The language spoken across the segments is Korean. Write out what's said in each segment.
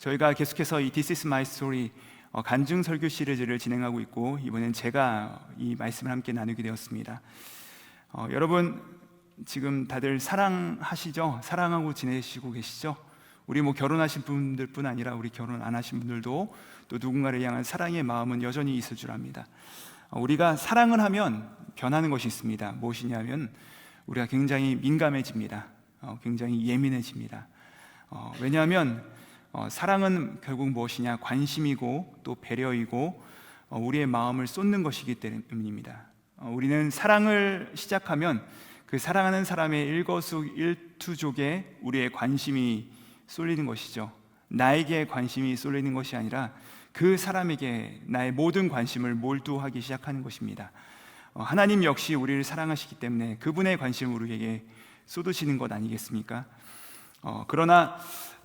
저희가 계속해서 이 This is my story 간증 설교 시리즈를 진행하고 있고, 이번엔 제가 이 말씀을 함께 나누게 되었습니다. 여러분 지금 다들 사랑하시죠? 사랑하고 지내시고 계시죠? 우리 결혼하신 분들뿐 아니라 우리 결혼 안 하신 분들도 또 누군가를 향한 사랑의 마음은 여전히 있을 줄 압니다. 우리가 사랑을 하면 변하는 것이 있습니다. 무엇이냐면 우리가 굉장히 민감해집니다. 굉장히 예민해집니다. 왜냐하면 사랑은 결국 무엇이냐? 관심이고 또 배려이고 우리의 마음을 쏟는 것이기 때문입니다. 우리는 사랑을 시작하면 그 사랑하는 사람의 일거수일투족에 우리의 관심이 쏠리는 것이죠. 나에게 관심이 쏠리는 것이 아니라 그 사람에게 나의 모든 관심을 몰두하기 시작하는 것입니다. 하나님 역시 우리를 사랑하시기 때문에 그분의 관심을 우리에게 쏟으시는 것 아니겠습니까? 그러나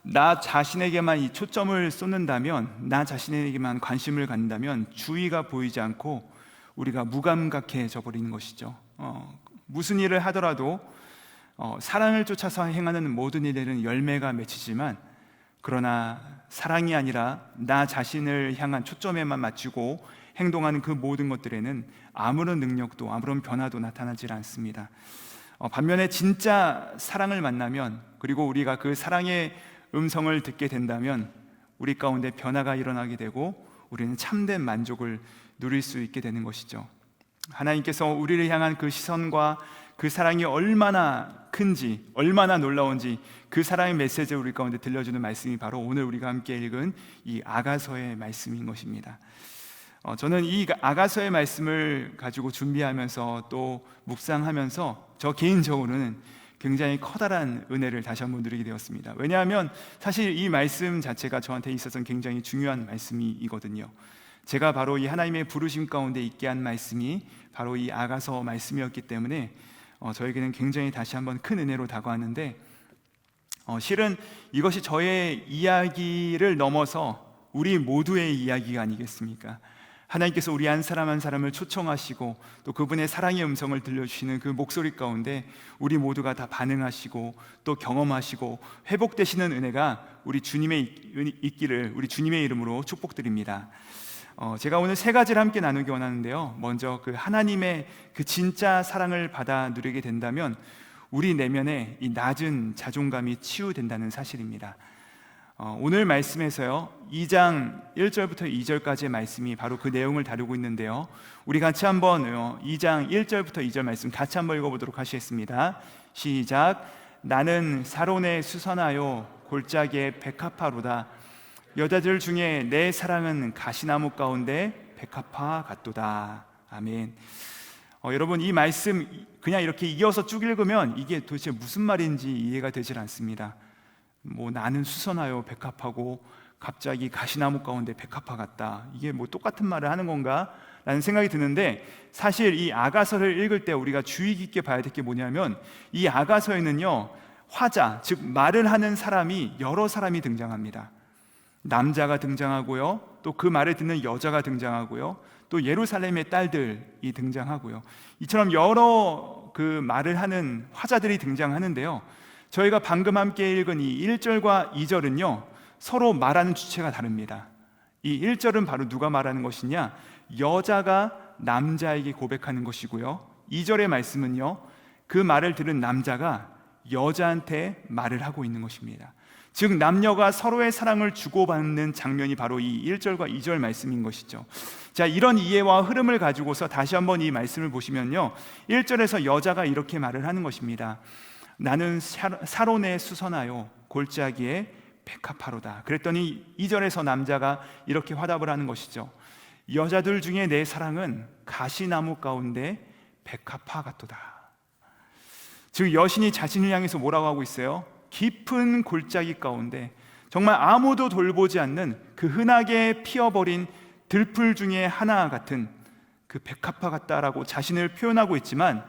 나 자신에게만 이 초점을 쏟는다면, 나 자신에게만 관심을 갖는다면 주의가 보이지 않고 우리가 무감각해져 버리는 것이죠. 무슨 일을 하더라도 사랑을 쫓아서 행하는 모든 일에는 열매가 맺히지만, 그러나 사랑이 아니라 나 자신을 향한 초점에만 맞추고 행동하는 그 모든 것들에는 아무런 능력도 아무런 변화도 나타나지 않습니다. 반면에 진짜 사랑을 만나면, 그리고 우리가 그 사랑의 음성을 듣게 된다면 우리 가운데 변화가 일어나게 되고 우리는 참된 만족을 누릴 수 있게 되는 것이죠. 하나님께서 우리를 향한 그 시선과 그 사랑이 얼마나 큰지, 얼마나 놀라운지 그 사랑의 메시지를 우리 가운데 들려주는 말씀이 바로 오늘 우리가 함께 읽은 이 아가서의 말씀인 것입니다. 저는 이 아가서의 말씀을 가지고 준비하면서 또 묵상하면서 저 개인적으로는 굉장히 커다란 은혜를 다시 한번 누리게 되었습니다. 왜냐하면 사실 이 말씀 자체가 저한테 있어서는 굉장히 중요한 말씀이거든요. 제가 바로 이 하나님의 부르심 가운데 있게 한 말씀이 바로 이 아가서 말씀이었기 때문에 저에게는 굉장히 다시 한번 큰 은혜로 다가왔는데, 실은 이것이 저의 이야기를 넘어서 우리 모두의 이야기가 아니겠습니까? 하나님께서 우리 한 사람 한 사람을 초청하시고 또 그분의 사랑의 음성을 들려주시는 그 목소리 가운데 우리 모두가 다 반응하시고 또 경험하시고 회복되시는 은혜가 우리 주님의 있기를 우리 주님의 이름으로 축복드립니다. 제가 오늘 세 가지를 함께 나누기 원하는데요. 먼저 그 하나님의 그 진짜 사랑을 받아 누리게 된다면 우리 내면의 이 낮은 자존감이 치유된다는 사실입니다. 오늘 말씀에서요 2장 1절부터 2절까지의 말씀이 바로 그 내용을 다루고 있는데요, 우리 같이 한번 2장 1절부터 2절 말씀 같이 한번 읽어보도록 하시겠습니다. 시작. 나는 사론에 수선하여 골짜기에 백합화로다. 여자들 중에 내 사랑은 가시나무 가운데 백합화 같도다. 아멘. 여러분 이 말씀 그냥 이렇게 이어서 쭉 읽으면 이게 도대체 무슨 말인지 이해가 되질 않습니다. 나는 수선하여 백합하고 갑자기 가시나무 가운데 백합화 같다, 이게 똑같은 말을 하는 건가? 라는 생각이 드는데, 사실 이 아가서를 읽을 때 우리가 주의 깊게 봐야 될 게 뭐냐면 이 아가서에는요 화자, 즉 말을 하는 사람이 여러 사람이 등장합니다. 남자가 등장하고요, 또 그 말을 듣는 여자가 등장하고요, 또 예루살렘의 딸들이 등장하고요, 이처럼 여러 그 말을 하는 화자들이 등장하는데요, 저희가 방금 함께 읽은 이 1절과 2절은요 서로 말하는 주체가 다릅니다. 이 1절은 바로 누가 말하는 것이냐? 여자가 남자에게 고백하는 것이고요, 2절의 말씀은요 그 말을 들은 남자가 여자한테 말을 하고 있는 것입니다. 즉 남녀가 서로의 사랑을 주고받는 장면이 바로 이 1절과 2절 말씀인 것이죠. 자, 이런 이해와 흐름을 가지고서 다시 한번 이 말씀을 보시면요 1절에서 여자가 이렇게 말을 하는 것입니다. 나는 사론에 수선하여 골짜기에 백합화로다. 그랬더니 2절에서 남자가 이렇게 화답을 하는 것이죠. 여자들 중에 내 사랑은 가시나무 가운데 백합화 같도다. 즉 여신이 자신을 향해서 뭐라고 하고 있어요? 깊은 골짜기 가운데 정말 아무도 돌보지 않는 그 흔하게 피어버린 들풀 중에 하나 같은 그 백합화 같다라고 자신을 표현하고 있지만,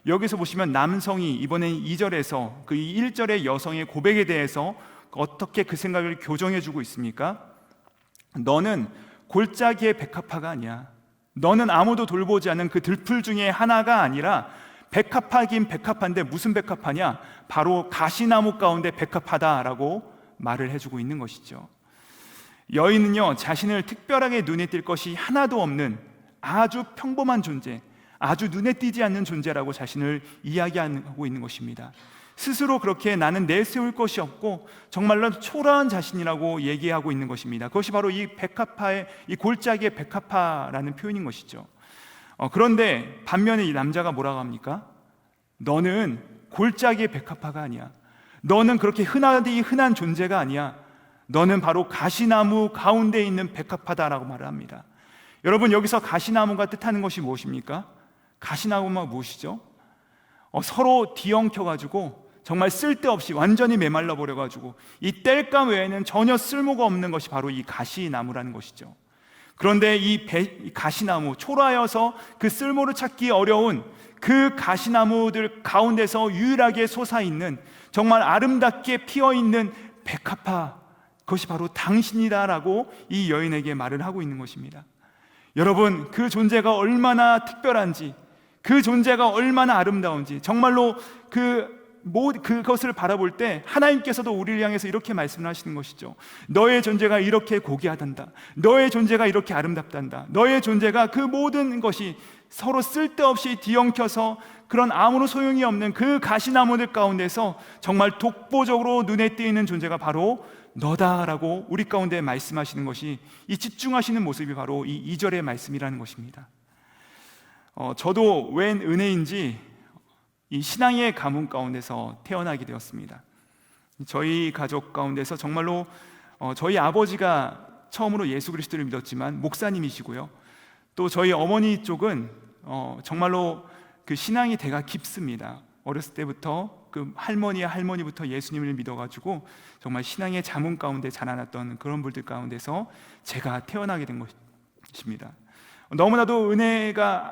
여기서 보시면 남성이 이번엔 2절에서 그 1절의 여성의 고백에 대해서 어떻게 그 생각을 교정해주고 있습니까? 너는 골짜기의 백합화가 아니야. 너는 아무도 돌보지 않는 그 들풀 중에 하나가 아니라 백합화긴 백합화인데 무슨 백합화냐? 바로 가시나무 가운데 백합화다라고 말을 해주고 있는 것이죠. 여인은요, 자신을 특별하게 눈에 띌 것이 하나도 없는 아주 평범한 존재, 아주 눈에 띄지 않는 존재라고 자신을 이야기하고 있는 것입니다. 스스로 그렇게 나는 내세울 것이 없고 정말로 초라한 자신이라고 얘기하고 있는 것입니다. 그것이 바로 이 백합화의, 이 골짜기의 백합화라는 표현인 것이죠. 그런데 반면에 이 남자가 뭐라고 합니까? 너는 골짜기의 백합화가 아니야. 너는 그렇게 흔한 존재가 아니야. 너는 바로 가시나무 가운데 있는 백합화다라고 말을 합니다. 여러분, 여기서 가시나무가 뜻하는 것이 무엇입니까? 가시나무가 무엇이죠? 서로 뒤엉켜가지고 정말 쓸데없이 완전히 메말라 버려가지고 이 땔감 외에는 전혀 쓸모가 없는 것이 바로 이 가시나무라는 것이죠. 그런데 이 가시나무, 초라해서 그 쓸모를 찾기 어려운 그 가시나무들 가운데서 유일하게 솟아있는, 정말 아름답게 피어있는 백합화, 그것이 바로 당신이다라고 이 여인에게 말을 하고 있는 것입니다. 여러분, 그 존재가 얼마나 특별한지, 그 존재가 얼마나 아름다운지, 정말로 그것을 바라볼 때 하나님께서도 우리를 향해서 이렇게 말씀을 하시는 것이죠. 너의 존재가 이렇게 고귀하단다. 너의 존재가 이렇게 아름답단다. 너의 존재가 그 모든 것이 서로 쓸데없이 뒤엉켜서 그런 아무런 소용이 없는 그 가시나무들 가운데서 정말 독보적으로 눈에 띄는 존재가 바로 너다라고 우리 가운데 말씀하시는 것이, 이 집중하시는 모습이 바로 이 2절의 말씀이라는 것입니다. 저도 웬 은혜인지 이 신앙의 가문 가운데서 태어나게 되었습니다. 저희 가족 가운데서 정말로 저희 아버지가 처음으로 예수 그리스도를 믿었지만 목사님이시고요, 또 저희 어머니 쪽은 정말로 그 신앙이 대가 깊습니다. 어렸을 때부터 그 할머니부터 예수님을 믿어가지고 정말 신앙의 자문 가운데 자라났던 그런 분들 가운데서 제가 태어나게 된 것입니다. 너무나도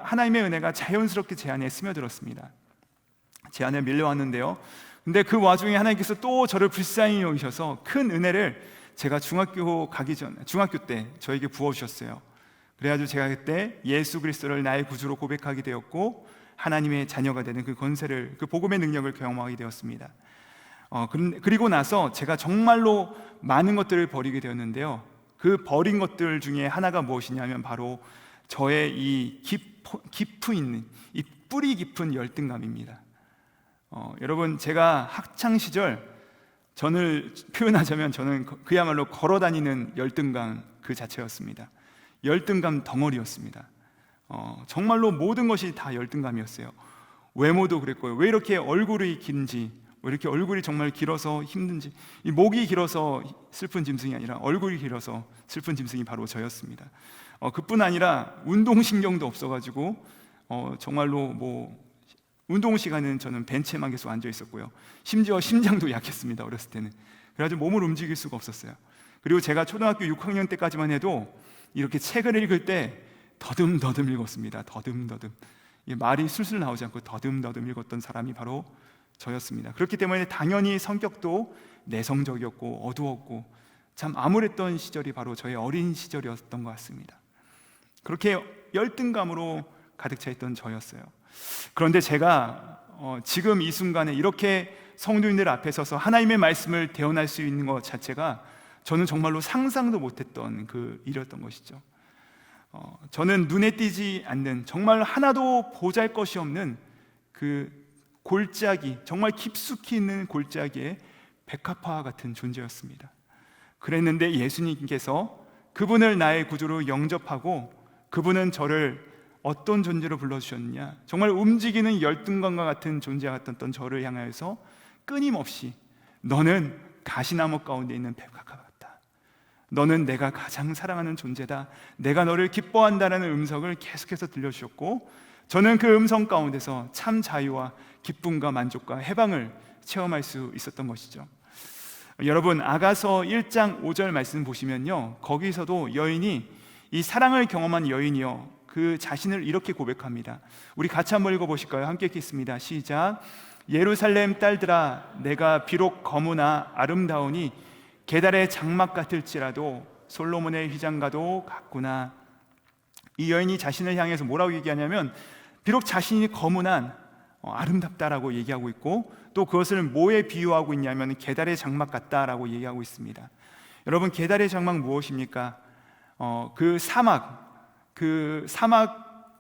하나님의 은혜가 자연스럽게 제 안에 스며들었습니다. 제 안에 밀려왔는데요, 근데 그 와중에 하나님께서 또 저를 불쌍히 여기셔서 큰 은혜를 제가 중학교 때 저에게 부어주셨어요. 그래가지고 제가 그때 예수 그리스도를 나의 구주로 고백하게 되었고 하나님의 자녀가 되는 그 권세를, 그 복음의 능력을 경험하게 되었습니다. 그리고 나서 제가 정말로 많은 것들을 버리게 되었는데요, 그 버린 것들 중에 하나가 무엇이냐면 바로 저의 이 깊이 있는 이 뿌리 깊은 열등감입니다. 여러분, 제가 학창 시절 저를 표현하자면 저는 그야말로 걸어다니는 열등감 그 자체였습니다. 열등감 덩어리였습니다. 정말로 모든 것이 다 열등감이었어요. 외모도 그랬고요. 왜 이렇게 얼굴이 긴지, 왜 이렇게 얼굴이 정말 길어서 힘든지, 이 목이 길어서 슬픈 짐승이 아니라 얼굴이 길어서 슬픈 짐승이 바로 저였습니다. 그뿐 아니라 운동신경도 없어가지고 정말로 운동 시간에는 저는 벤치에만 계속 앉아 있었고요, 심지어 심장도 약했습니다. 어렸을 때는. 그래가지고 몸을 움직일 수가 없었어요. 그리고 제가 초등학교 6학년 때까지만 해도 이렇게 책을 읽을 때 더듬더듬 읽었습니다. 더듬더듬. 말이 술술 나오지 않고 더듬더듬 읽었던 사람이 바로 저였습니다. 그렇기 때문에 당연히 성격도 내성적이었고 어두웠고 참 암울했던 시절이 바로 저의 어린 시절이었던 것 같습니다. 그렇게 열등감으로 가득 차 있던 저였어요. 그런데 제가 지금 이 순간에 이렇게 성도인들 앞에 서서 하나님의 말씀을 대언할 수 있는 것 자체가 저는 정말로 상상도 못했던 그 일이었던 것이죠. 저는 눈에 띄지 않는, 정말 하나도 보잘것이 없는 그 골짜기, 정말 깊숙이 있는 골짜기의 백합화 같은 존재였습니다. 그랬는데 예수님께서 그분을 나의 구주로 영접하고 그분은 저를 어떤 존재로 불러주셨느냐, 정말 움직이는 열등감과 같은 존재 같았던 저를 향하여서 끊임없이 너는 가시나무 가운데 있는 백합화 같다, 너는 내가 가장 사랑하는 존재다, 내가 너를 기뻐한다라는 음성을 계속해서 들려주셨고, 저는 그 음성 가운데서 참 자유와 기쁨과 만족과 해방을 체험할 수 있었던 것이죠. 여러분, 아가서 1장 5절 말씀 보시면요, 거기서도 여인이, 이 사랑을 경험한 여인이요, 그 자신을 이렇게 고백합니다. 우리 같이 한번 읽어보실까요? 함께 읽겠습니다. 시작. 예루살렘 딸들아, 내가 비록 거무나 아름다우니 게달의 장막 같을지라도 솔로몬의 휘장과도 같구나. 이 여인이 자신을 향해서 뭐라고 얘기하냐면, 비록 자신이 거무난 아름답다라고 얘기하고 있고, 또 그것을 뭐에 비유하고 있냐면 게달의 장막 같다라고 얘기하고 있습니다. 여러분, 게달의 장막 무엇입니까? 그 사막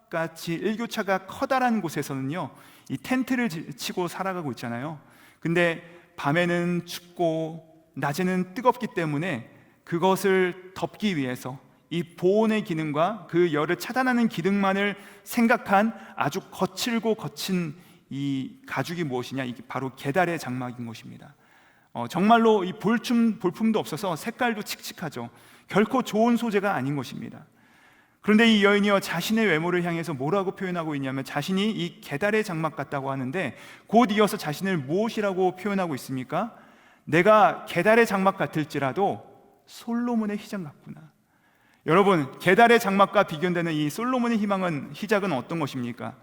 같이 일교차가 커다란 곳에서는요, 이 텐트를 치고 살아가고 있잖아요. 근데 밤에는 춥고 낮에는 뜨겁기 때문에 그것을 덮기 위해서 이 보온의 기능과 그 열을 차단하는 기능만을 생각한 아주 거칠고 거친 이 가죽이 무엇이냐? 이게 바로 게달의 장막인 것입니다. 정말로 이 볼품도 없어서 색깔도 칙칙하죠. 결코 좋은 소재가 아닌 것입니다. 그런데 이 여인이요, 자신의 외모를 향해서 뭐라고 표현하고 있냐면 자신이 이 게달의 장막 같다고 하는데, 곧 이어서 자신을 무엇이라고 표현하고 있습니까? 내가 게달의 장막 같을지라도 솔로몬의 휘장 같구나. 여러분, 게달의 장막과 비교되는 이 솔로몬의 희작은 어떤 것입니까?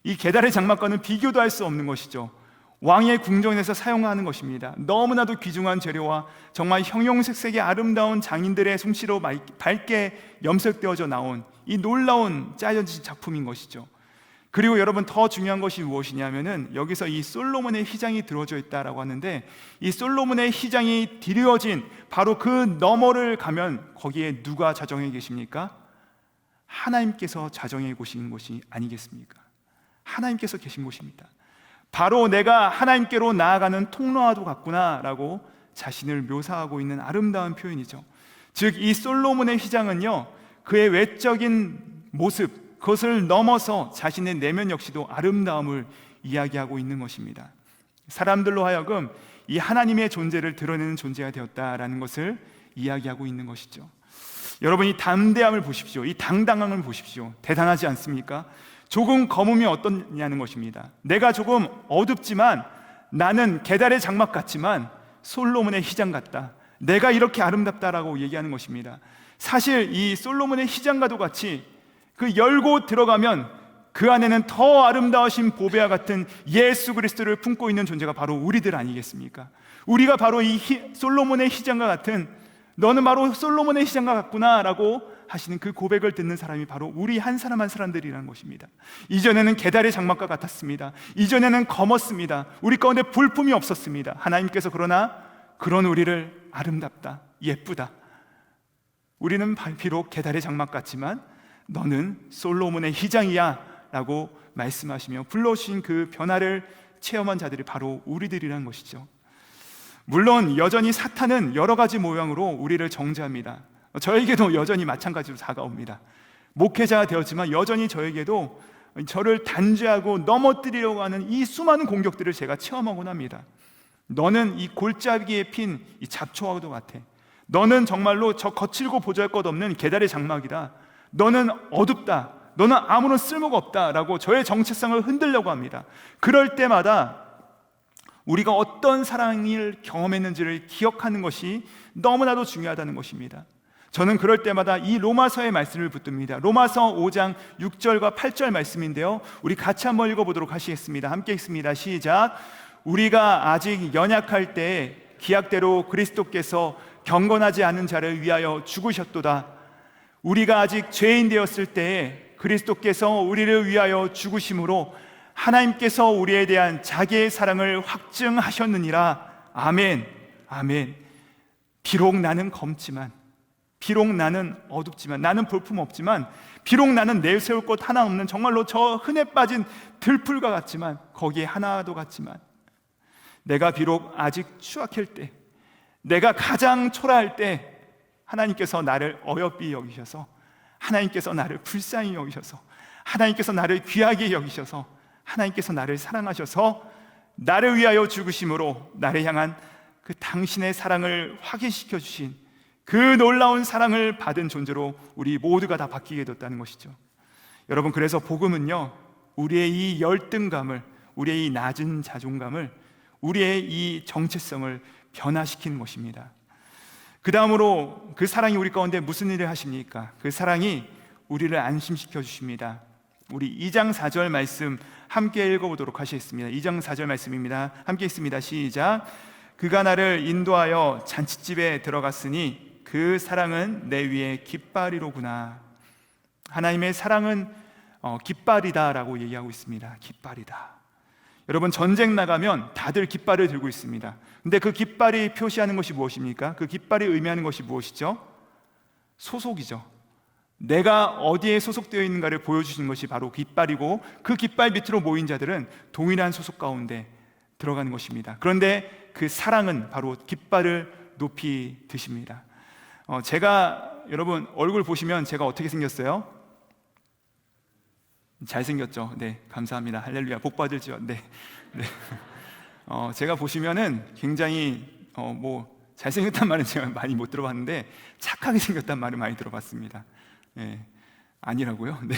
이 게달의 장막과는 비교도 할 수 없는 것이죠. 왕의 궁전에서 사용하는 것입니다. 너무나도 귀중한 재료와 정말 형형색색의 아름다운 장인들의 솜씨로 밝게 염색되어져 나온 이 놀라운 짜여진 작품인 것이죠. 그리고 여러분, 더 중요한 것이 무엇이냐면은 여기서 이 솔로몬의 휘장이 들어져 있다라고 하는데, 이 솔로몬의 휘장이 드려진 바로 그 너머를 가면 거기에 누가 자정해 계십니까? 하나님께서 자정해 계신 곳이 아니겠습니까? 하나님께서 계신 곳입니다. 바로 내가 하나님께로 나아가는 통로와도 같구나라고 자신을 묘사하고 있는 아름다운 표현이죠. 즉, 이 솔로몬의 휘장은요, 그의 외적인 모습, 그것을 넘어서 자신의 내면 역시도 아름다움을 이야기하고 있는 것입니다. 사람들로 하여금 이 하나님의 존재를 드러내는 존재가 되었다라는 것을 이야기하고 있는 것이죠. 여러분, 이 담대함을 보십시오. 이 당당함을 보십시오. 대단하지 않습니까? 조금 검으면 어떠냐는 것입니다. 내가 조금 어둡지만 나는 게달의 장막 같지만 솔로몬의 휘장 같다. 내가 이렇게 아름답다라고 얘기하는 것입니다. 사실 이 솔로몬의 휘장과도 같이 그 열고 들어가면 그 안에는 더 아름다우신 보배와 같은 예수 그리스도를 품고 있는 존재가 바로 우리들 아니겠습니까? 우리가 바로 이 솔로몬의 휘장과 같은, 너는 바로 솔로몬의 휘장과 같구나 라고 하시는 그 고백을 듣는 사람이 바로 우리 한 사람 한 사람들이라는 것입니다. 이전에는 게달의 장막과 같았습니다. 이전에는 검었습니다. 우리 가운데 볼품이 없었습니다. 하나님께서 그러나 그런 우리를 아름답다, 예쁘다, 우리는 비록 게달의 장막 같지만 너는 솔로몬의 휘장이야 라고 말씀하시며 불러주신 그 변화를 체험한 자들이 바로 우리들이라는 것이죠. 물론 여전히 사탄은 여러 가지 모양으로 우리를 정죄합니다. 저에게도 여전히 마찬가지로 다가옵니다. 목회자가 되었지만 여전히 저에게도 저를 단죄하고 넘어뜨리려고 하는 이 수많은 공격들을 제가 체험하곤 합니다. 너는 이 골짜기에 핀 이 잡초와도 같아. 너는 정말로 저 거칠고 보잘것없는 게달의 장막이다. 너는 어둡다. 너는 아무런 쓸모가 없다라고 저의 정체성을 흔들려고 합니다. 그럴 때마다 우리가 어떤 사랑을 경험했는지를 기억하는 것이 너무나도 중요하다는 것입니다. 저는 그럴 때마다 이 로마서의 말씀을 붙듭니다. 로마서 5장 6절과 8절 말씀인데요, 우리 같이 한번 읽어보도록 하시겠습니다. 함께 읽습니다. 시작. 우리가 아직 연약할 때에 기약대로 그리스도께서 경건하지 않은 자를 위하여 죽으셨도다. 우리가 아직 죄인 되었을 때에 그리스도께서 우리를 위하여 죽으심으로 하나님께서 우리에 대한 자기의 사랑을 확증하셨느니라. 아멘. 아멘. 비록 나는 검지만, 비록 나는 어둡지만, 나는 볼품 없지만, 비록 나는 내세울 것 하나 없는 정말로 저 흔해 빠진 들풀과 같지만, 거기에 하나도 같지만, 내가 비록 아직 추악할 때, 내가 가장 초라할 때 하나님께서 나를 어여삐 여기셔서, 하나님께서 나를 불쌍히 여기셔서, 하나님께서 나를 귀하게 여기셔서, 하나님께서 나를 사랑하셔서 나를 위하여 죽으심으로 나를 향한 그 당신의 사랑을 확인시켜 주신 그 놀라운 사랑을 받은 존재로 우리 모두가 다 바뀌게 됐다는 것이죠. 여러분, 그래서 복음은요, 우리의 이 열등감을, 우리의 이 낮은 자존감을, 우리의 이 정체성을 변화시키는 것입니다. 그 다음으로 그 사랑이 우리 가운데 무슨 일을 하십니까? 그 사랑이 우리를 안심시켜 주십니다. 우리 2장 4절 말씀 함께 읽어보도록 하시겠습니다. 2장 4절 말씀입니다. 함께 읽습니다. 시작. 그가 나를 인도하여 잔치집에 들어갔으니 그 사랑은 내 위에 깃발이로구나. 하나님의 사랑은 깃발이다 라고 얘기하고 있습니다. 깃발이다. 여러분, 전쟁 나가면 다들 깃발을 들고 있습니다. 근데 그 깃발이 표시하는 것이 무엇입니까? 그 깃발이 의미하는 것이 무엇이죠? 소속이죠. 내가 어디에 소속되어 있는가를 보여주시는 것이 바로 깃발이고, 그 깃발 밑으로 모인 자들은 동일한 소속 가운데 들어가는 것입니다. 그런데 그 사랑은 바로 깃발을 높이 드십니다. 제가, 여러분 얼굴 보시면 제가 어떻게 생겼어요? 잘생겼죠? 네, 감사합니다. 할렐루야, 복 받을지요. 네. 제가 보시면은 굉장히 잘생겼단 말은 제가 많이 못 들어봤는데 착하게 생겼단 말을 많이 들어봤습니다. 네, 아니라고요? 네,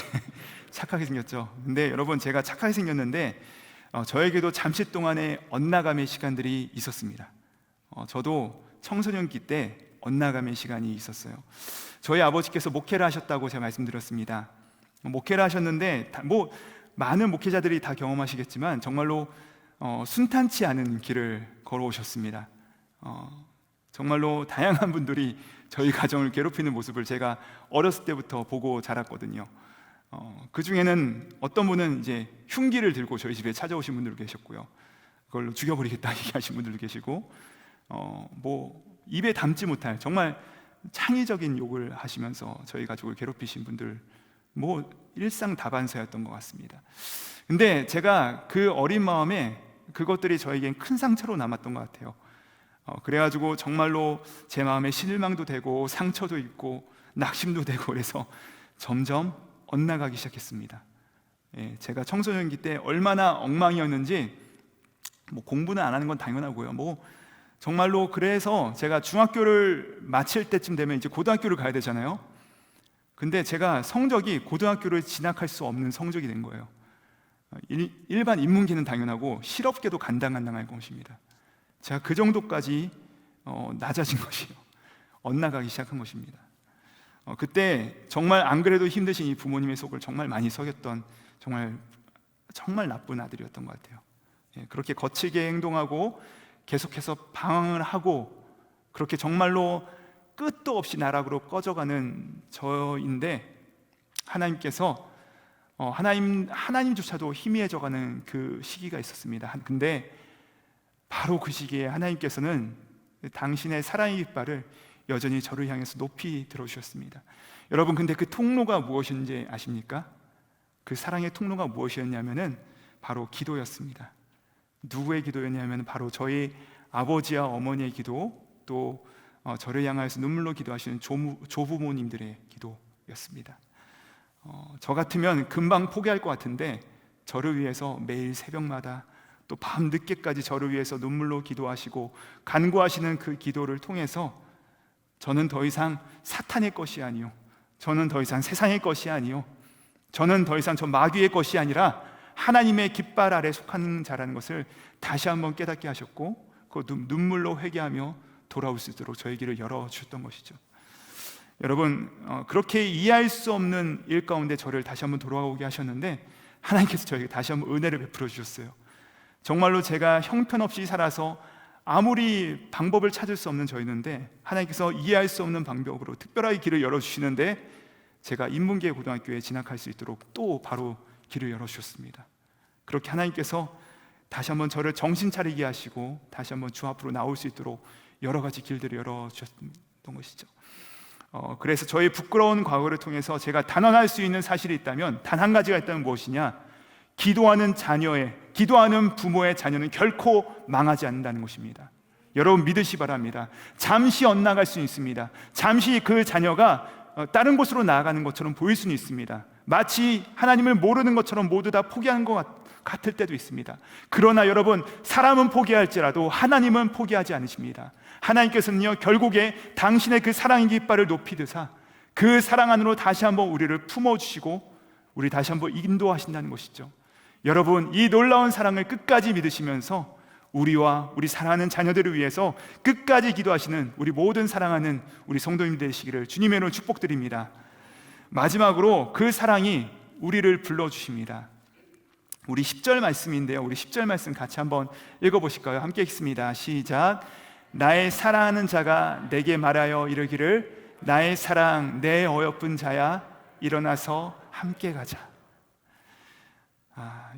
착하게 생겼죠. 근데 여러분, 제가 착하게 생겼는데 저에게도 잠시 동안의 엇나감의 시간들이 있었습니다. 저도 청소년기 때 엇나감의 시간이 있었어요. 저희 아버지께서 목회를 하셨다고 제가 말씀드렸습니다. 목회를 하셨는데 많은 목회자들이 다 경험하시겠지만 정말로 순탄치 않은 길을 걸어오셨습니다. 정말로 다양한 분들이 저희 가정을 괴롭히는 모습을 제가 어렸을 때부터 보고 자랐거든요. 그 중에는 어떤 분은 이제 흉기를 들고 저희 집에 찾아오신 분들도 계셨고요. 그걸로 죽여버리겠다 얘기하신 분들도 계시고, 입에 담지 못할 정말 창의적인 욕을 하시면서 저희 가족을 괴롭히신 분들, 일상다반사였던 것 같습니다. 근데 제가 그 어린 마음에 그것들이 저에겐 큰 상처로 남았던 것 같아요. 그래가지고 정말로 제 마음에 실망도 되고 상처도 있고 낙심도 되고, 그래서 점점 엇나가기 시작했습니다. 제가 청소년기 때 얼마나 엉망이었는지, 공부는 안 하는 건 당연하고요. 정말로, 그래서 제가 중학교를 마칠 때쯤 되면 이제 고등학교를 가야 되잖아요. 근데 제가 성적이 고등학교를 진학할 수 없는 성적이 된 거예요. 일반 인문계는 당연하고 실업계도 간당간당할 것입니다. 제가 그 정도까지 낮아진 것이요, 엇나가기 시작한 것입니다. 그때 정말 안 그래도 힘드신 이 부모님의 속을 정말 많이 썩였던 정말 나쁜 아들이었던 것 같아요. 그렇게 거칠게 행동하고 계속해서 방황을 하고, 그렇게 정말로 끝도 없이 나락으로 꺼져가는 저인데, 하나님께서 하나님조차도 희미해져가는 그 시기가 있었습니다. 근데 바로 그 시기에 하나님께서는 당신의 사랑의 깃발을 여전히 저를 향해서 높이 들어주셨습니다. 여러분, 근데 그 통로가 무엇인지 아십니까? 그 사랑의 통로가 무엇이었냐면은 바로 기도였습니다. 누구의 기도였냐면 바로 저희 아버지와 어머니의 기도, 또 저를 향하여서 눈물로 기도하시는 조부모님들의 기도였습니다. 저 같으면 금방 포기할 것 같은데, 저를 위해서 매일 새벽마다 또 밤 늦게까지 저를 위해서 눈물로 기도하시고 간구하시는 그 기도를 통해서 저는 더 이상 사탄의 것이 아니요, 저는 더 이상 세상의 것이 아니요, 저는 더 이상 저 마귀의 것이 아니라 하나님의 깃발 아래 속하는 자라는 것을 다시 한번 깨닫게 하셨고, 그 눈물로 회개하며 돌아올 수 있도록 저의 길을 열어주셨던 것이죠. 여러분, 그렇게 이해할 수 없는 일 가운데 저를 다시 한번 돌아오게 하셨는데, 하나님께서 저에게 다시 한번 은혜를 베풀어 주셨어요. 정말로 제가 형편없이 살아서 아무리 방법을 찾을 수 없는 저였는데, 하나님께서 이해할 수 없는 방법으로 특별하게 길을 열어주시는데, 제가 인문계 고등학교에 진학할 수 있도록 또 바로 길을 열어주셨습니다. 그렇게 하나님께서 다시 한번 저를 정신 차리게 하시고 다시 한번 주 앞으로 나올 수 있도록 여러 가지 길들을 열어주셨던 것이죠. 그래서 저의 부끄러운 과거를 통해서 제가 단언할 수 있는 사실이 있다면 단 한 가지가 있다면 무엇이냐? 기도하는 부모의 자녀는 결코 망하지 않는다는 것입니다. 여러분, 믿으시 바랍니다. 잠시 엇나갈 수 있습니다. 잠시 그 자녀가 다른 곳으로 나아가는 것처럼 보일 수는 있습니다. 마치 하나님을 모르는 것처럼 모두 다 포기하는 것 같을 때도 있습니다. 그러나 여러분, 사람은 포기할지라도 하나님은 포기하지 않으십니다. 하나님께서는요, 결국에 당신의 그 사랑의 깃발을 높이 드사 그 사랑 안으로 다시 한번 우리를 품어주시고 우리 다시 한번 인도하신다는 것이죠. 여러분, 이 놀라운 사랑을 끝까지 믿으시면서 우리와 우리 사랑하는 자녀들을 위해서 끝까지 기도하시는 우리 모든 사랑하는 우리 성도님 되시기를 주님의 이름으로 축복드립니다. 마지막으로 그 사랑이 우리를 불러주십니다. 우리 10절 말씀인데요, 우리 10절 말씀 같이 한번 읽어보실까요? 함께 읽습니다. 시작. 나의 사랑하는 자가 내게 말하여 이르기를 나의 사랑 내 어여쁜 자야 일어나서 함께 가자.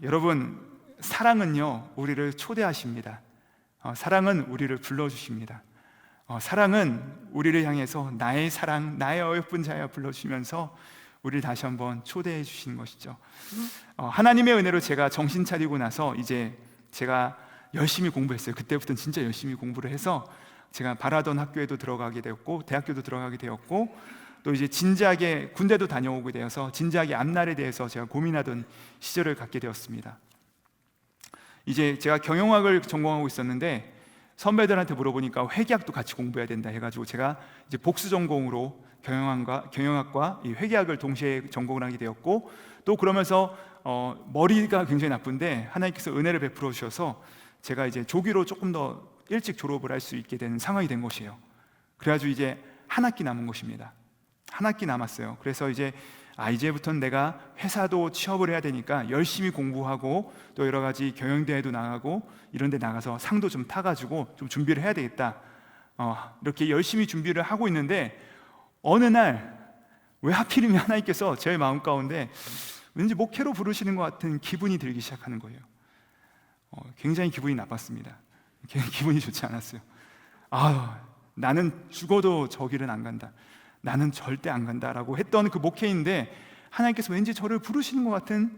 여러분, 사랑은요, 우리를 초대하십니다. 사랑은 우리를 불러주십니다. 사랑은 우리를 향해서 나의 사랑, 나의 어여쁜 자야 불러주시면서 우리를 다시 한번 초대해 주시는 것이죠. 하나님의 은혜로 제가 정신 차리고 나서 이제 제가 열심히 공부했어요. 그때부터는 진짜 열심히 공부를 해서 제가 바라던 학교에도 들어가게 되었고, 대학교도 들어가게 되었고, 또 이제 진지하게 군대도 다녀오게 되어서 진지하게 앞날에 대해서 제가 고민하던 시절을 갖게 되었습니다. 이제 제가 경영학을 전공하고 있었는데 선배들한테 물어보니까 회계학도 같이 공부해야 된다 해가지고 제가 이제 복수 전공으로 경영학과 이 회계학을 동시에 전공을 하게 되었고, 또 그러면서 머리가 굉장히 나쁜데 하나님께서 은혜를 베풀어 주셔서 제가 이제 조기로 조금 더 일찍 졸업을 할 수 있게 되는 상황이 된 것이에요. 그래가지고 이제 한 학기 남은 것입니다. 한 학기 남았어요. 그래서 이제부터는 내가 회사도 취업을 해야 되니까 열심히 공부하고 또 여러 가지 경영대회도 나가고 이런 데 나가서 상도 좀 타가지고 좀 준비를 해야 되겠다. 이렇게 열심히 준비를 하고 있는데 어느 날 왜 하필이면 하나님께서 제 마음 가운데 왠지 목회로 부르시는 것 같은 기분이 들기 시작하는 거예요. 굉장히 기분이 나빴습니다. 기분이 좋지 않았어요. 나는 죽어도 저 길은 안 간다, 나는 절대 안 간다라고 했던 그 목회인데 하나님께서 왠지 저를 부르시는 것 같은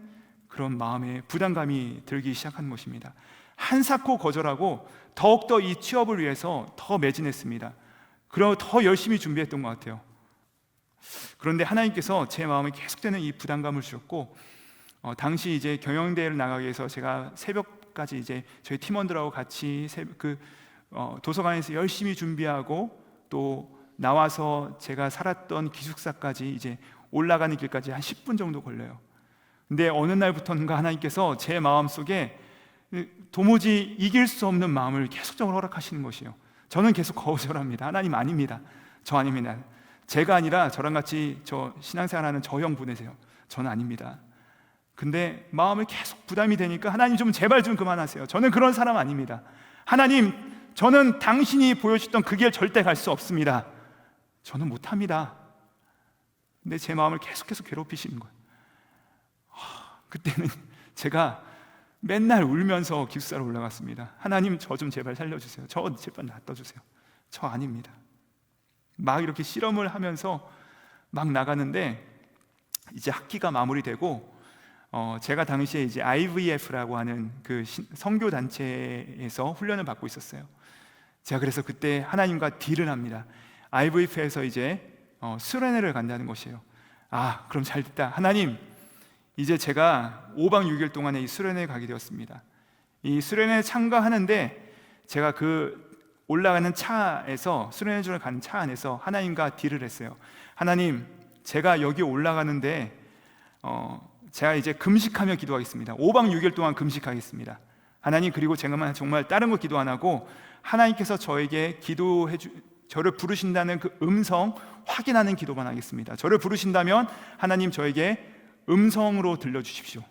그런 마음의 부담감이 들기 시작한 것입니다. 한사코 거절하고 더욱더 이 취업을 위해서 더 매진했습니다. 그리고 더 열심히 준비했던 것 같아요. 그런데 하나님께서 제 마음에 계속되는 이 부담감을 주셨고, 당시 이제 경영대회를 나가기 위해서 제가 새벽까지 이제 저희 팀원들하고 같이 도서관에서 열심히 준비하고 또 나와서 제가 살았던 기숙사까지 이제 올라가는 길까지 한 10분 정도 걸려요. 근데 어느 날부터인가 하나님께서 제 마음속에 도무지 이길 수 없는 마음을 계속적으로 허락하시는 것이에요. 저는 계속 거절합니다. 하나님 아닙니다. 저 아닙니다. 제가 아니라 저랑 같이 저 신앙생활하는 저 형 보내세요. 저는 아닙니다. 근데 마음을 계속 부담이 되니까 하나님 좀 제발 좀 그만하세요. 저는 그런 사람 아닙니다. 하나님, 저는 당신이 보여주셨던 그 길 절대 갈 수 없습니다. 저는 못합니다. 근데 제 마음을 계속해서 괴롭히시는 거예요. 그때는 제가 맨날 울면서 기숙사로 올라갔습니다. 하나님, 저 좀 제발 살려주세요. 저 제발 놔둬주세요. 저 아닙니다. 막 이렇게 실험을 하면서 막 나가는데 이제 학기가 마무리되고 제가 당시에 이제 IVF라고 하는 그 선교 단체에서 훈련을 받고 있었어요. 제가 그래서 그때 하나님과 딜을 합니다. IVF에서 이제 수련회를 간다는 것이에요. 그럼 잘 됐다. 하나님, 이제 제가 5박 6일 동안에 이 수련회에 가게 되었습니다. 이 수련회에 참가하는데 제가 그 올라가는 차에서, 수련회를 가는 차 안에서 하나님과 딜을 했어요. 하나님, 제가 여기 올라가는데 제가 이제 금식하며 기도하겠습니다. 5박 6일 동안 금식하겠습니다. 하나님, 그리고 제가 정말 다른 거 기도 안 하고 하나님께서 저에게 저를 부르신다는 그 음성 확인하는 기도만 하겠습니다. 저를 부르신다면 하나님 저에게 음성으로 들려주십시오.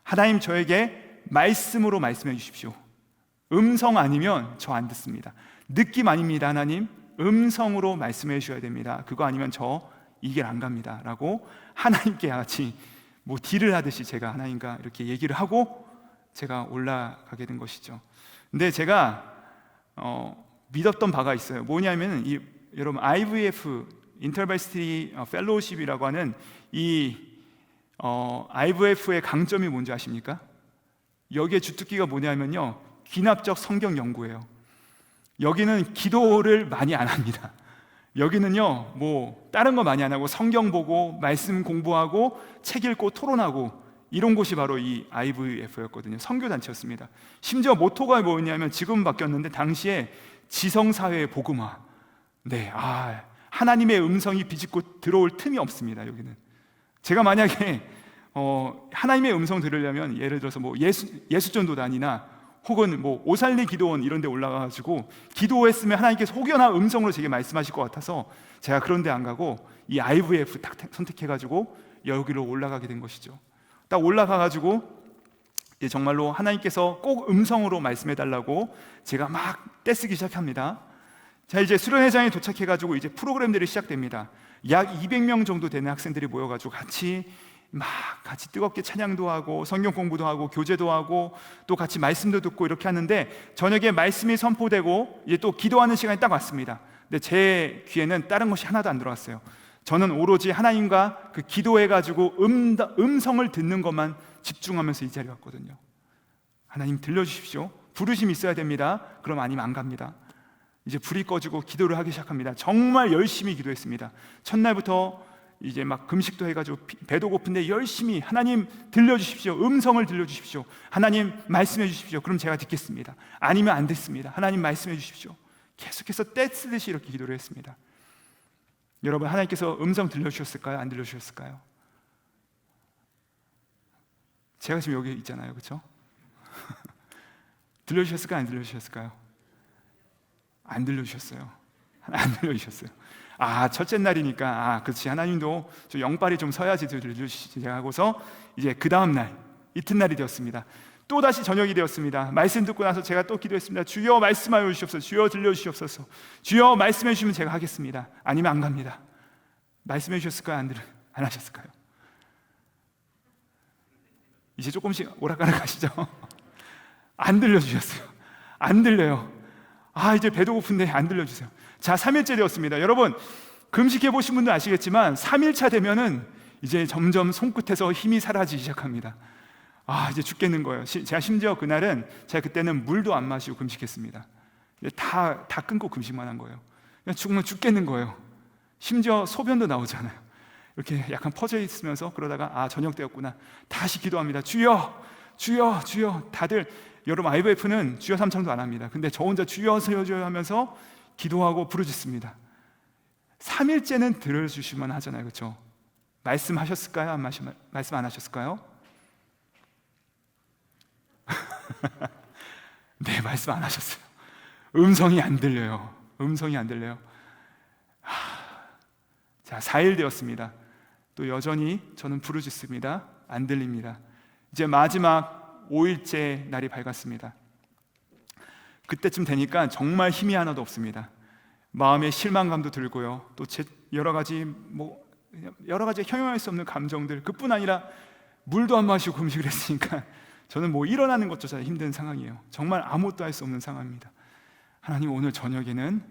하나님 저에게 말씀으로 말씀해 주십시오. 음성 아니면 저 안 듣습니다. 느낌 아닙니다. 하나님, 음성으로 말씀해 주셔야 됩니다. 그거 아니면 저 이 길 안 갑니다 라고 하나님께 같이 딜을 하듯이 제가 하나님과 이렇게 얘기를 하고 제가 올라가게 된 것이죠. 근데 제가 믿었던 바가 있어요. 뭐냐면 여러분 IVF 인터버시티 펠로우십이라고 하는 이 IVF의 강점이 뭔지 아십니까? 여기에 주특기가 뭐냐면요, 귀납적 성경 연구예요. 여기는 기도를 많이 안 합니다. 여기는요 다른 거 많이 안 하고 성경 보고 말씀 공부하고 책 읽고 토론하고 이런 곳이 바로 이 IVF였거든요. 선교단체였습니다. 심지어 모토가 뭐였냐면 지금 바뀌었는데 당시에 지성사회의 복음화. 하나님의 음성이 비집고 들어올 틈이 없습니다. 여기는 제가 만약에 하나님의 음성 들으려면 예를 들어서 예수전도단이나 혹은 오살리 기도원 이런 데 올라가가지고 기도했으면 하나님께서 혹여나 음성으로 제게 말씀하실 것 같아서 제가 그런 데 안 가고 이 IVF 딱 선택해가지고 여기로 올라가게 된 것이죠. 딱 올라가가지고 정말로 하나님께서 꼭 음성으로 말씀해달라고 제가 막 떼쓰기 시작합니다. 자, 이제 수련회장에 도착해가지고 이제 프로그램들이 시작됩니다. 약 200명 정도 되는 학생들이 모여가지고 같이 막 같이 뜨겁게 찬양도 하고 성경 공부도 하고 교제도 하고 또 같이 말씀도 듣고 이렇게 하는데, 저녁에 말씀이 선포되고 이제 또 기도하는 시간이 딱 왔습니다. 근데 제 귀에는 다른 것이 하나도 안 들어왔어요. 저는 오로지 하나님과 그 기도해가지고 음성을 듣는 것만 집중하면서 이 자리에 왔거든요. 하나님 들려주십시오. 부르심이 있어야 됩니다. 그럼 아니면 안 갑니다. 이제 불이 꺼지고 기도를 하기 시작합니다. 정말 열심히 기도했습니다. 첫날부터 이제 막 금식도 해가지고 배도 고픈데 열심히 하나님 들려주십시오. 음성을 들려주십시오. 하나님 말씀해 주십시오. 그럼 제가 듣겠습니다. 아니면 안 듣습니다. 하나님 말씀해 주십시오. 계속해서 떼쓰듯이 이렇게 기도를 했습니다. 여러분, 하나님께서 음성 들려주셨을까요? 안 들려주셨을까요? 제가 지금 여기 있잖아요, 그렇죠? 들려주셨을까요? 안 들려주셨을까요? 안 들려주셨어요. 안 들려주셨어요. 첫째 날이니까 그렇지, 하나님도 저 영빨이 좀 서야지 들려주시지 하고서 이제 그 다음 날 이튿날이 되었습니다. 또 다시 저녁이 되었습니다. 말씀 듣고 나서 제가 또 기도했습니다. 주여 말씀하여 주시옵소서. 주여 들려주시옵소서. 주여 말씀해 주시면 제가 하겠습니다. 아니면 안 갑니다. 말씀해 주셨을까요? 안 하셨을까요? 이제 조금씩 오락가락 하시죠? 안 들려주셨어요. 안 들려요. 이제 배도 고픈데 안 들려주세요. 자, 3일째 되었습니다. 여러분, 금식해 보신 분도 아시겠지만 3일차 되면은 이제 점점 손끝에서 힘이 사라지기 시작합니다. 이제 죽겠는 거예요. 제가 심지어 그날은 제가 그때는 물도 안 마시고 금식했습니다. 다 끊고 금식만 한 거예요. 그냥 정말 죽겠는 거예요. 심지어 소변도 나오잖아요. 이렇게 약간 퍼져 있으면서 그러다가 저녁 되었구나. 다시 기도합니다. 주여, 주여, 주여. 다들 여러분 IVF는 주여 삼창도 안 합니다. 근데 저 혼자 주여 주여 하면서 기도하고 부르짖습니다. 3일째는 들어주시면 하잖아요, 그렇죠? 말씀하셨을까요? 말씀 안 하셨을까요? 네, 말씀 안 하셨어요. 음성이 안 들려요. 음성이 안 들려요. 자, 4일 되었습니다. 또 여전히 저는 부르짖습니다. 안 들립니다. 이제 마지막 5일째 날이 밝았습니다. 그때쯤 되니까 정말 힘이 하나도 없습니다. 마음에 실망감도 들고요. 또 여러 가지 형용할 수 없는 감정들, 그뿐 아니라 물도 안 마시고 금식을 했으니까 저는 일어나는 것조차 힘든 상황이에요. 정말 아무것도 할 수 없는 상황입니다. 하나님, 오늘 저녁에는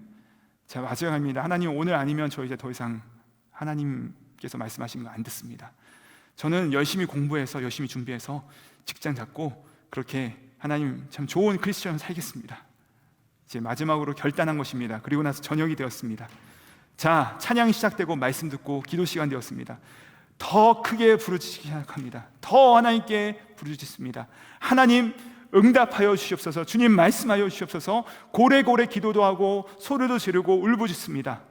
제가 마지막입니다. 하나님, 오늘 아니면 저 이제 더 이상 하나님께서 말씀하시는 거 안 듣습니다. 저는 열심히 공부해서 열심히 준비해서 직장 잡고 그렇게 하나님 참 좋은 크리스천으로 살겠습니다. 이제 마지막으로 결단한 것입니다. 그리고 나서 저녁이 되었습니다. 자, 찬양이 시작되고 말씀 듣고 기도 시간 되었습니다. 더 크게 부르짖기 시작합니다. 더 하나님께 부르짖습니다. 하나님 응답하여 주시옵소서. 주님 말씀하여 주시옵소서. 고래고래 기도도 하고 소리도 지르고 울부짖습니다.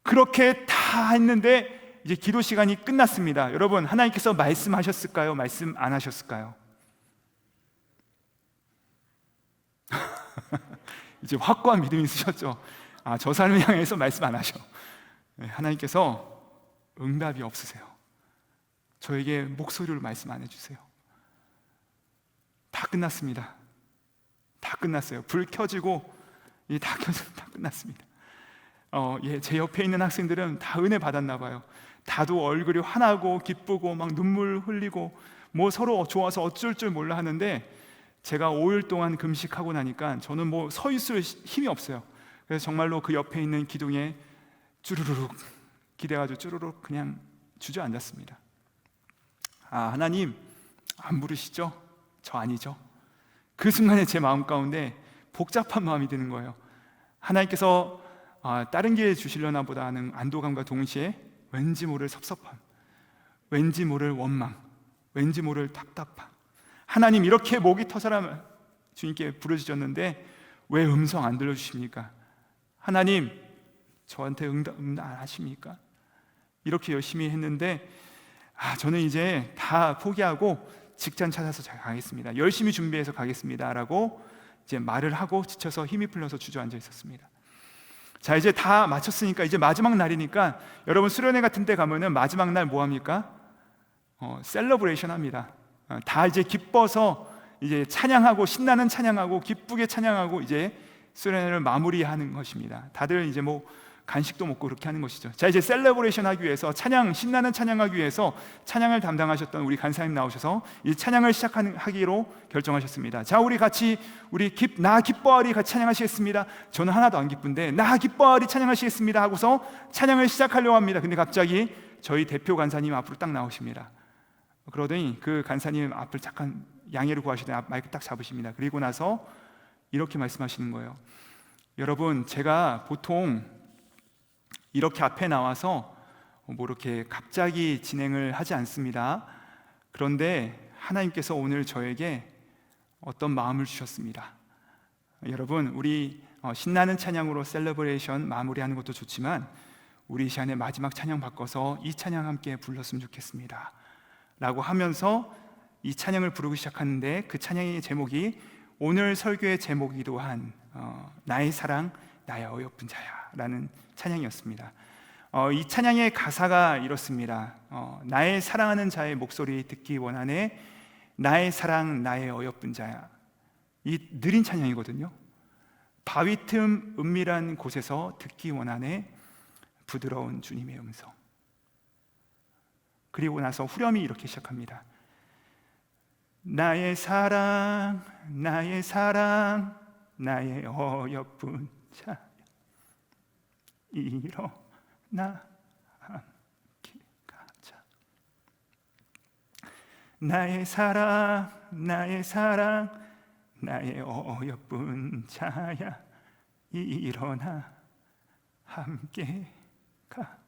그렇게 다 했는데 이제 기도 시간이 끝났습니다. 여러분, 하나님께서 말씀하셨을까요? 말씀 안 하셨을까요? 이제 확고한 믿음이 있으셨죠? 저 사람을 향해서 말씀 안 하셔. 하나님께서 응답이 없으세요. 저에게 목소리로 말씀 안 해주세요. 다 끝났습니다. 다 끝났어요. 불 켜지고 다 끝났습니다. 제 옆에 있는 학생들은 다 은혜 받았나 봐요. 다도 얼굴이 환하고 기쁘고 막 눈물 흘리고 서로 좋아서 어쩔 줄 몰라 하는데, 제가 5일 동안 금식하고 나니까 저는 서 있을 힘이 없어요. 그래서 정말로 그 옆에 있는 기둥에 쭈루루룩 기대가지고 쭈루룩 그냥 주저앉았습니다. 하나님 안 부르시죠? 저 아니죠? 그 순간에 제 마음 가운데 복잡한 마음이 드는 거예요. 하나님께서 다른 길 주시려나 보다 하는 안도감과 동시에 왠지 모를 섭섭함, 왠지 모를 원망, 왠지 모를 답답함. 하나님, 이렇게 목이 터져라 주님께 부르짖었는데 왜 음성 안 들려주십니까? 하나님, 저한테 응답 안 하십니까? 이렇게 열심히 했는데 저는 이제 다 포기하고 직장 찾아서 잘 가겠습니다. 열심히 준비해서 가겠습니다 라고 이제 말을 하고 지쳐서 힘이 풀려서 주저앉아 있었습니다. 자, 이제 다 마쳤으니까 이제 마지막 날이니까 여러분 수련회 같은 데 가면은 마지막 날 뭐 합니까? 셀러브레이션 합니다. 다 이제 기뻐서 이제 찬양하고 신나는 찬양하고 기쁘게 찬양하고 이제 수련회를 마무리하는 것입니다. 다들 이제 간식도 먹고 그렇게 하는 것이죠. 자, 이제 셀레브레이션 하기 위해서 신나는 찬양하기 위해서 찬양을 담당하셨던 우리 간사님 나오셔서 이 찬양을 시작하기로 결정하셨습니다. 자, 우리 같이 나 기뻐하리 같이 찬양하시겠습니다. 저는 하나도 안 기쁜데 나 기뻐하리 찬양하시겠습니다 하고서 찬양을 시작하려고 합니다. 근데 갑자기 저희 대표 간사님 앞으로 딱 나오십니다. 그러더니 그 간사님 앞을 잠깐 양해를 구하시더니 마이크 딱 잡으십니다. 그리고 나서 이렇게 말씀하시는 거예요. 여러분, 제가 보통 이렇게 앞에 나와서 뭐 이렇게 갑자기 진행을 하지 않습니다. 그런데 하나님께서 오늘 저에게 어떤 마음을 주셨습니다. 여러분, 우리 신나는 찬양으로 셀러브레이션 마무리하는 것도 좋지만 우리 이 시간에 마지막 찬양 바꿔서 이 찬양 함께 불렀으면 좋겠습니다 라고 하면서 이 찬양을 부르기 시작하는데, 그 찬양의 제목이 오늘 설교의 제목이기도 한 나의 사랑 나의 어여쁜 자야 라는 찬양이었습니다. 이 찬양의 가사가 이렇습니다. 나의 사랑하는 자의 목소리 듣기 원하네, 나의 사랑 나의 어여쁜 자야. 이 느린 찬양이거든요. 바위 틈 은밀한 곳에서 듣기 원하네, 부드러운 주님의 음성. 그리고 나서 후렴이 이렇게 시작합니다. 나의 사랑 나의 사랑 나의 어여쁜 자 일어나 함께 가자. 나의 사랑 나의 사랑 나의 어여쁜 자야 일어나 함께 가자.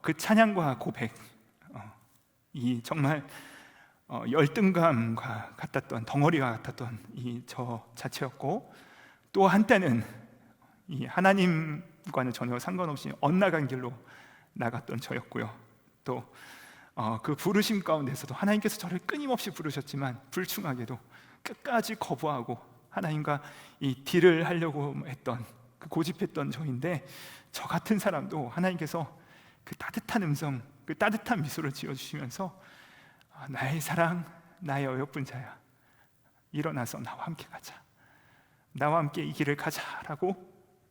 그 찬양과 고백, 이 정말 열등감과 같았던, 덩어리와 같았던 이 저 자체였고, 또 한때는 이 하나님과는 전혀 상관없이 엇나간 길로 나갔던 저였고요. 또 그 부르심 가운데서도 하나님께서 저를 끊임없이 부르셨지만 불충하게도 끝까지 거부하고 하나님과 이 딜을 하려고 했던, 그 고집했던 저인데, 저 같은 사람도 하나님께서 그 따뜻한 음성, 그 따뜻한 미소를 지어주시면서 나의 사랑, 나의 어여쁜 자야, 일어나서 나와 함께 가자, 나와 함께 이 길을 가자라고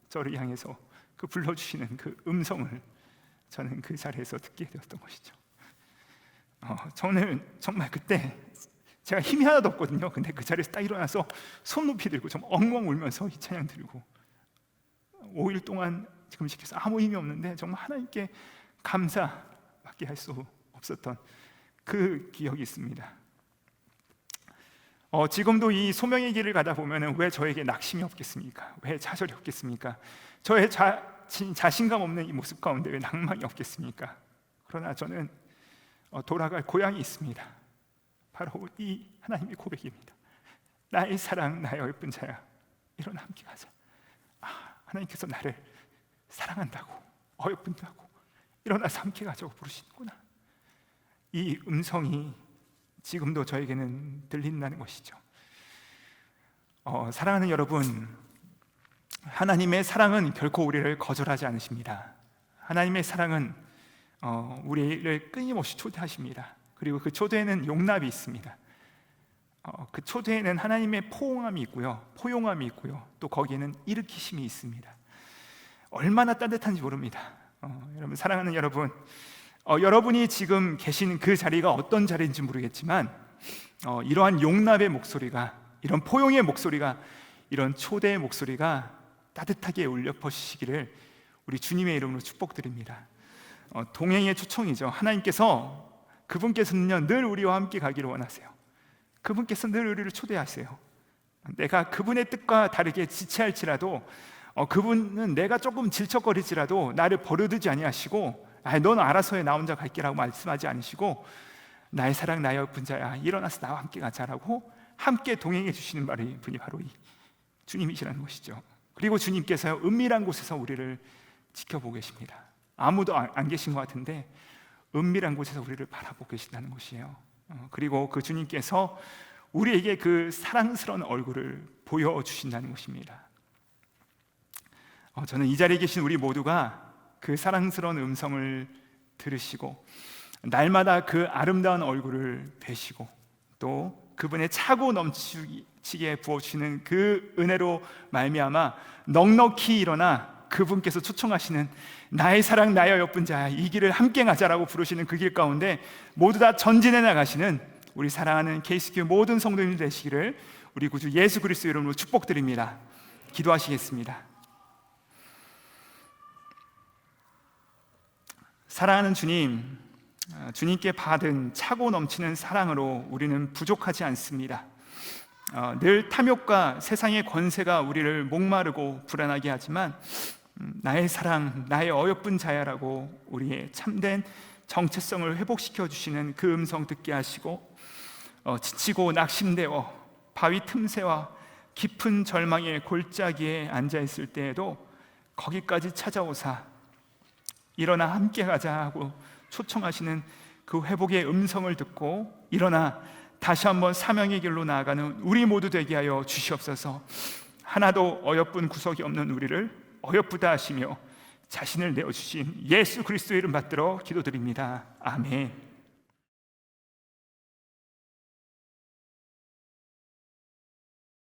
저를 향해서 그 불러주시는 그 음성을 저는 그 자리에서 듣게 되었던 것이죠. 저는 정말 그때 제가 힘이 하나도 없거든요. 근데 그 자리에서 딱 일어나서 손 높이 들고 좀 엉엉 울면서 이 찬양 들고 5일 동안 금식해서 아무 힘이 없는데 정말 하나님께 감사밖에 할 수 없었던 그 기억이 있습니다. 지금도 이 소명의 길을 가다 보면 왜 저에게 낙심이 없겠습니까? 왜 좌절이 없겠습니까? 저의 자신감 없는 이 모습 가운데 왜 낭만이 없겠습니까? 그러나 저는 돌아갈 고향이 있습니다. 바로 이 하나님의 고백입니다. 나의 사랑 나의 어여쁜 자야, 일어나 함께 가자. 하나님께서 나를 사랑한다고, 어여쁜다고, 일어나서 함께 가자고 부르시는구나. 이 음성이 지금도 저에게는 들린다는 것이죠. 사랑하는 여러분, 하나님의 사랑은 결코 우리를 거절하지 않으십니다. 하나님의 사랑은 우리를 끊임없이 초대하십니다. 그리고 그 초대에는 용납이 있습니다. 그 초대에는 하나님의 포용함이 있고요, 포용함이 있고요, 또 거기에는 일으키심이 있습니다. 얼마나 따뜻한지 모릅니다. 여러분, 사랑하는 여러분, 여러분이 지금 계신 그 자리가 어떤 자리인지 모르겠지만 이러한 용납의 목소리가, 이런 포용의 목소리가, 이런 초대의 목소리가 따뜻하게 울려 퍼지시기를 우리 주님의 이름으로 축복드립니다. 동행의 초청이죠. 하나님께서, 그분께서는요 늘 우리와 함께 가기를 원하세요. 그분께서 늘 우리를 초대하세요. 내가 그분의 뜻과 다르게 지체할지라도, 그분은 내가 조금 질척거리지라도 나를 버려두지 아니하시고, 넌 알아서 해, 나 혼자 갈게라고 말씀하지 않으시고, 나의 사랑 나의 어여쁜 자야, 일어나서 나와 함께 가자라고 함께 동행해 주시는 분이 바로 이 주님이시라는 것이죠. 그리고 주님께서 은밀한 곳에서 우리를 지켜보고 계십니다. 아무도 안 계신 것 같은데 은밀한 곳에서 우리를 바라보고 계신다는 것이에요. 그리고 그 주님께서 우리에게 그 사랑스러운 얼굴을 보여주신다는 것입니다. 저는 이 자리에 계신 우리 모두가 그 사랑스러운 음성을 들으시고 날마다 그 아름다운 얼굴을 뵈시고 또 그분의 차고 넘치게 부어주시는 그 은혜로 말미암아 넉넉히 일어나 그분께서 초청하시는 나의 사랑 나의 어여쁜 자, 이 길을 함께 가자라고 부르시는 그 길 가운데 모두 다 전진해 나가시는 우리 사랑하는 KC교 모든 성도님들 되시기를 우리 구주 예수 그리스도 이름으로 축복드립니다. 기도하시겠습니다. 사랑하는 주님, 주님께 받은 차고 넘치는 사랑으로 우리는 부족하지 않습니다. 늘 탐욕과 세상의 권세가 우리를 목마르고 불안하게 하지만 나의 사랑, 나의 어여쁜 자야라고 우리의 참된 정체성을 회복시켜 주시는 그 음성 듣게 하시고 지치고 낙심되어 바위 틈새와 깊은 절망의 골짜기에 앉아있을 때에도 거기까지 찾아오사 일어나 함께 가자 하고 초청하시는 그 회복의 음성을 듣고 일어나 다시 한번 사명의 길로 나아가는 우리 모두 되게 하여 주시옵소서. 하나도 어여쁜 구석이 없는 우리를 어여쁘다 하시며 자신을 내어주신 예수 그리스도의 이름 받들어 기도드립니다. 아멘.